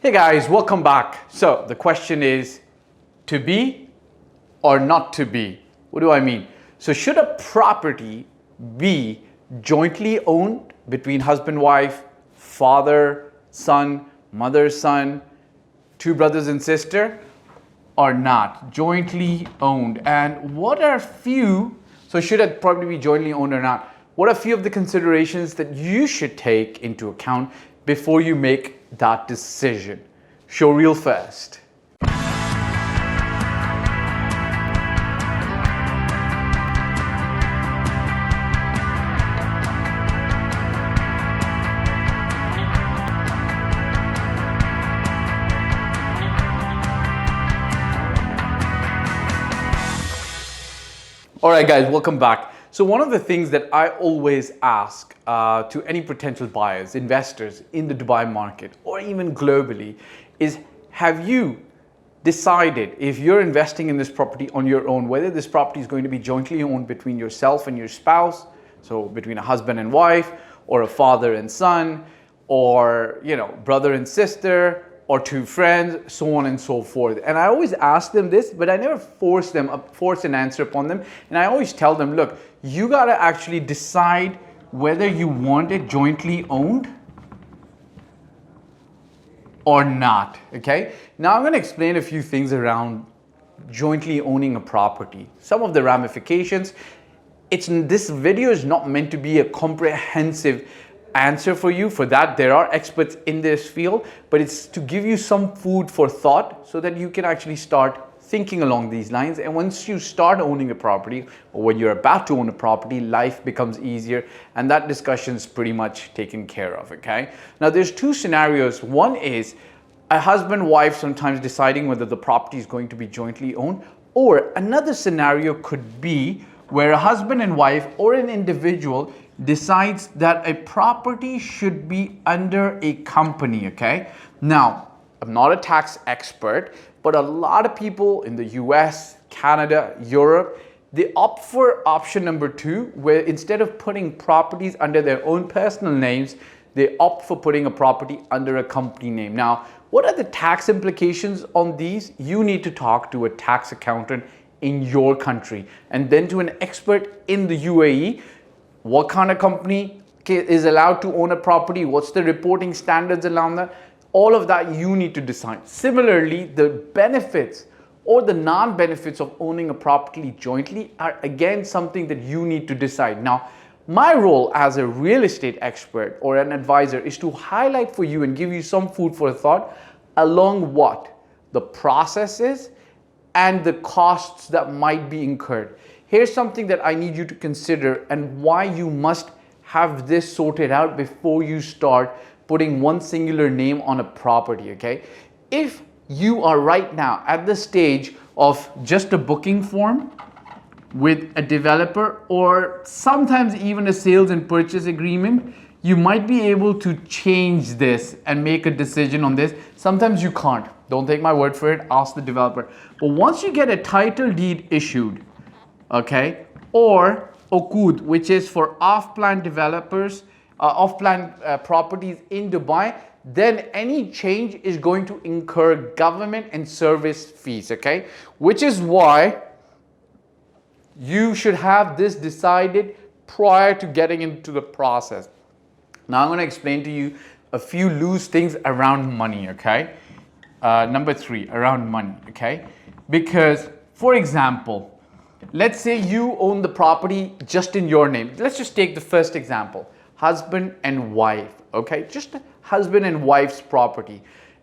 Hey guys, welcome back. So the question is, to be or not to be? What do I mean? So should a property be jointly owned between husband, wife, father, son, mother, son, two brothers and sister, or not? Jointly owned. And what are so should it probably be jointly owned or not? What are few of the considerations that you should take into account before you make that decision? Show real fast. All right, guys, welcome back. So one of the things that I always ask to any potential buyers, investors in the Dubai market, or even globally, is have you decided if you're investing in this property on your own, whether this property is going to be jointly owned between yourself and your spouse, so between a husband and wife, or a father and son, or brother and sister, or two friends, so on and so forth. And I always ask them this, but I never force an answer upon them. And I always tell them, look, you gotta actually decide whether you want it jointly owned or not, okay? Now I'm gonna explain a few things around jointly owning a property. Some of the ramifications. This video is not meant to be a comprehensive answer for you. For that, there are experts in this field, but it's to give you some food for thought so that you can actually start thinking along these lines. And once you start owning a property, or when you're about to own a property, life becomes easier, and that discussion is pretty much taken care of, okay? Now there's two scenarios. One is a husband, wife sometimes deciding whether the property is going to be jointly owned, or another scenario could be where a husband and wife or an individual decides that a property should be under a company, okay? Now, I'm not a tax expert, but a lot of people in the US, Canada, Europe, they opt for option number 2, where instead of putting properties under their own personal names, they opt for putting a property under a company name. Now, what are the tax implications on these? You need to talk to a tax accountant in your country, and then to an expert in the UAE. What kind of company is allowed to own a property? What's the reporting standards around that? All of that you need to decide. Similarly, the benefits or the non-benefits of owning a property jointly are again something that you need to decide. Now, my role as a real estate expert or an advisor is to highlight for you and give you some food for thought along what the process is and the costs that might be incurred. Here's something that I need you to consider and why you must have this sorted out before you start putting one singular name on a property, okay? If you are right now at the stage of just a booking form with a developer or sometimes even a sales and purchase agreement, you might be able to change this and make a decision on this. Sometimes you can't. Don't take my word for it, ask the developer. But once you get a title deed issued, okay, or Okud, which is for off-plan developers, off-plan properties in Dubai, then any change is going to incur government and service fees, okay? Which is why you should have this decided prior to getting into the process. Now I'm going to explain to you a few loose things around money, okay? Number 3, around money, okay? Because, for example, let's say you own the property just in your name. Let's just take the first example, husband and wife, okay? Just a husband and wife's property.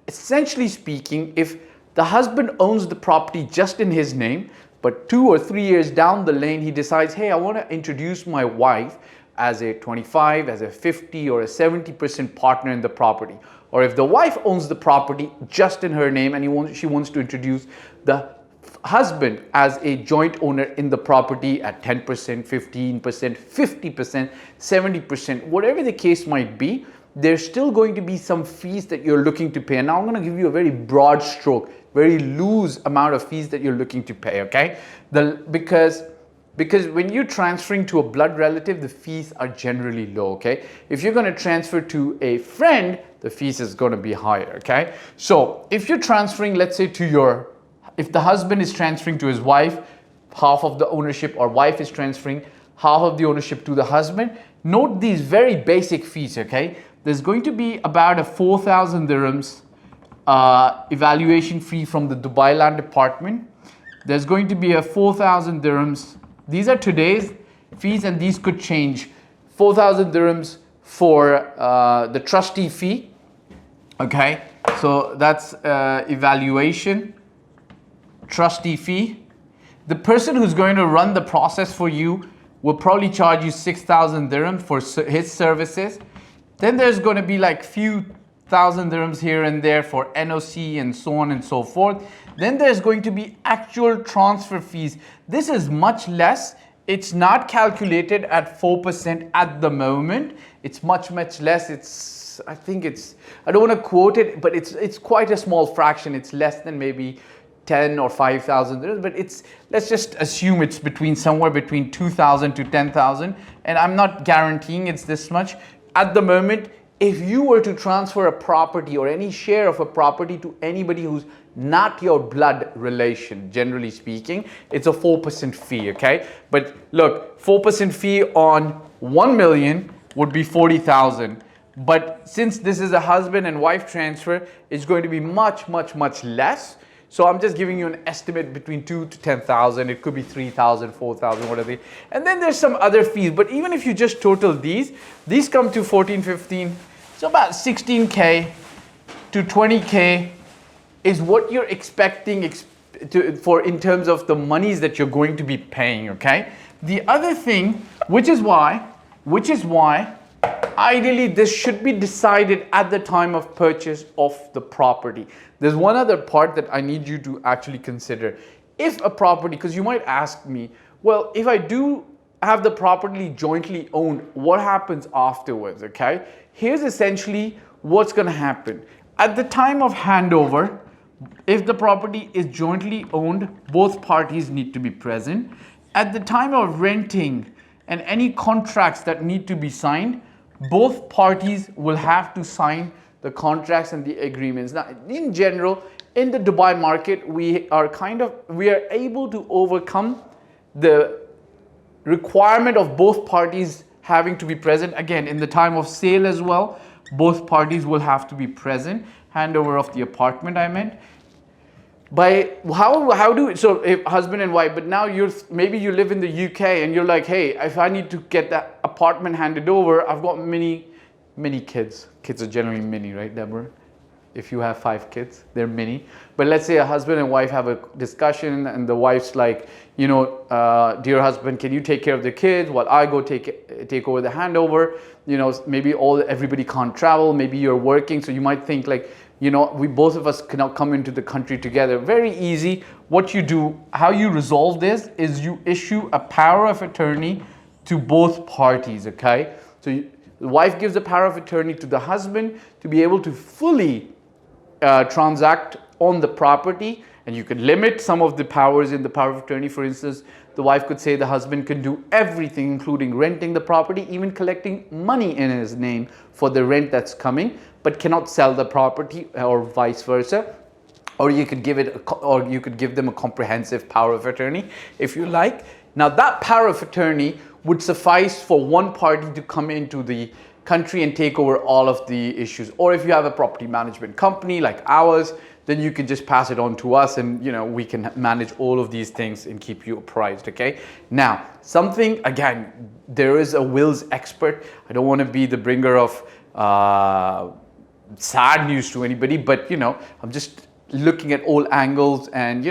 Essentially speaking, if the husband owns the property just in his name, but 2 or 3 years down the lane, he decides, hey, I want to introduce my wife as a 25, as a 50 or a 70% partner in the property. Or if the wife owns the property just in her name and she wants to introduce the husband as a joint owner in the property at 10%, 15%, 50%, 70%, whatever the case might be, there's still going to be some fees that you're looking to pay. And now I'm going to give you a very broad stroke, very loose amount of fees that you're looking to pay, okay? Because when you're transferring to a blood relative, the fees are generally low, okay? If you're going to transfer to a friend, the fees is going to be higher, okay? So if you're transferring, let's say if the husband is transferring to his wife half of the ownership, or wife is transferring half of the ownership to the husband, note these very basic fees, okay? There's going to be about a 4,000 dirhams evaluation fee from the Dubai Land Department. There's going to be a 4,000 dirhams. These are today's fees, and these could change. 4,000 dirhams for the trustee fee, okay? So that's evaluation, trustee fee. The person who's going to run the process for you will probably charge you 6,000 dirhams for his services. Then there's going to be like few thousand dirhams here and there for NOC and so on and so forth. Then there's going to be actual transfer fees. This is much less. It's not calculated at 4% at the moment. It's much less. I don't want to quote it, but it's quite a small fraction. It's less than maybe 10 or 5,000 dirhams, but let's just assume it's somewhere between 2,000 to 10,000, and I'm not guaranteeing it's this much. At the moment, if you were to transfer a property or any share of a property to anybody who's not your blood relation, generally speaking, it's a 4% fee, okay? But look, 4% fee on 1 million would be 40,000. But since this is a husband and wife transfer, it's going to be much less. So I'm just giving you an estimate between 2 to 10,000. It could be 3,000, 4,000, whatever. And then there's some other fees. But even if you just total these come to 14, 15. So about 16K to 20K is what you're expecting in terms of the monies that you're going to be paying, okay? The other thing, which is why ideally this should be decided at the time of purchase of the property. There's one other part that I need you to actually consider. If a property, because you might ask me, well, if I do have the property jointly owned, what happens afterwards, okay? Here's essentially what's going to happen. At the time of handover, if the property is jointly owned, both parties need to be present. At the time of renting and any contracts that need to be signed, both parties will have to sign the contracts and the agreements. Now, in general, in the Dubai market, we are able to overcome the requirement of both parties having to be present. Again, in the time of sale as well, both parties will have to be present. Handover of the apartment, I meant. So if husband and wife, but now maybe you live in the UK and you're like, hey, if I need to get that apartment handed over, I've got many kids. Kids are generally many, right, Deborah? If you have 5 kids, they're many. But let's say a husband and wife have a discussion and the wife's like, dear husband, can you take care of the kids while I go take over the handover? Maybe everybody can't travel. Maybe you're working, so you might think like, we both of us cannot come into the country together. Very easy. What you do, how you resolve this is you issue a power of attorney to both parties, okay? So the wife gives the power of attorney to the husband to be able to fully transact on the property, and you can limit some of the powers in the power of attorney. For instance, the wife could say the husband can do everything, including renting the property, even collecting money in his name for the rent that's coming, but cannot sell the property, or vice versa. Or you could give them a comprehensive power of attorney if you like. Now that power of attorney would suffice for one party to come into the country and take over all of the issues. Or if you have a property management company like ours, then you can just pass it on to us, and we can manage all of these things and keep you apprised, okay? Now, again, there is a wills expert. I don't want to be the bringer of sad news to anybody, but I'm just looking at all angles, and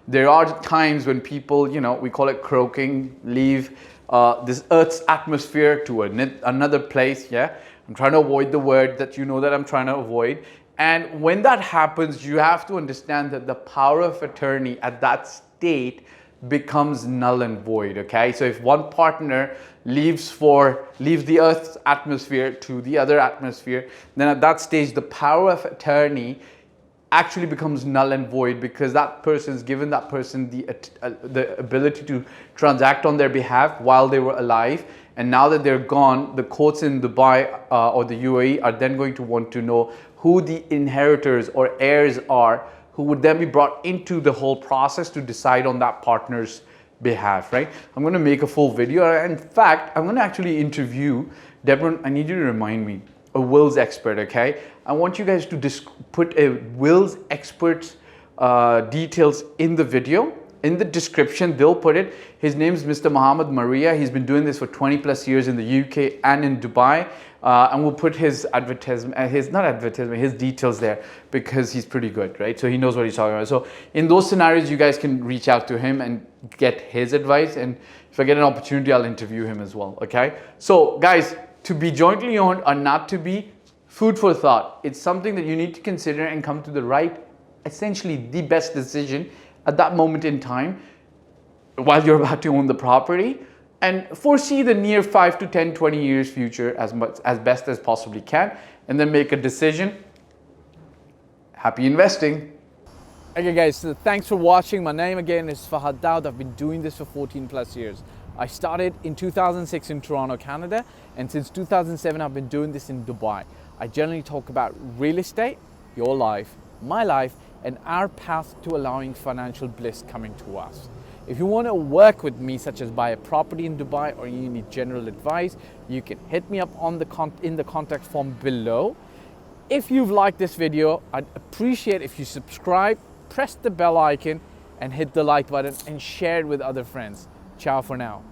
there are times when people, we call it croaking, leave this earth's atmosphere to another place. I'm trying to avoid the word that that I'm trying to avoid. And when that happens, you have to understand that the power of attorney at that state becomes null and void, okay? So if one partner leaves the earth's atmosphere to the other atmosphere, then at that stage the power of attorney actually becomes null and void, because that person's given that person the ability to transact on their behalf while they were alive, And now that they're gone, the courts in Dubai or the UAE are then going to want to know who the inheritors or heirs are, who would then be brought into the whole process to decide on that partner's behalf, right? I'm going to make a full video. In fact, I'm going to actually interview Deborah. I need you to remind me, a wills expert, okay? I want you guys to put a wills expert's details in the video. In the description, they'll put it. His name is Mr. Muhammad Maria. He's been doing this for 20 plus years in the UK and in Dubai. And we'll put his his details there because he's pretty good, right? So he knows what he's talking about. So in those scenarios, you guys can reach out to him and get his advice. And if I get an opportunity, I'll interview him as well, okay? So guys, to be jointly owned or not to be, food for thought. It's something that you need to consider and come to the right, essentially the best decision at that moment in time while you're about to own the property, and foresee the near 5 to 10, 20 years future as best as possibly can, and then make a decision. Happy investing. Okay guys, so thanks for watching. My name again is Fahd Dawood. I've been doing this for 14 plus years. I started in 2006 in Toronto, Canada, and since 2007 I've been doing this in Dubai. I generally talk about real estate, your life, my life, and our path to allowing financial bliss coming to us. If you want to work with me, such as buy a property in Dubai, or you need general advice, you can hit me up on in the contact form below. If you've liked this video, I'd appreciate if you subscribe, press the bell icon, and hit the like button and share it with other friends. Ciao for now.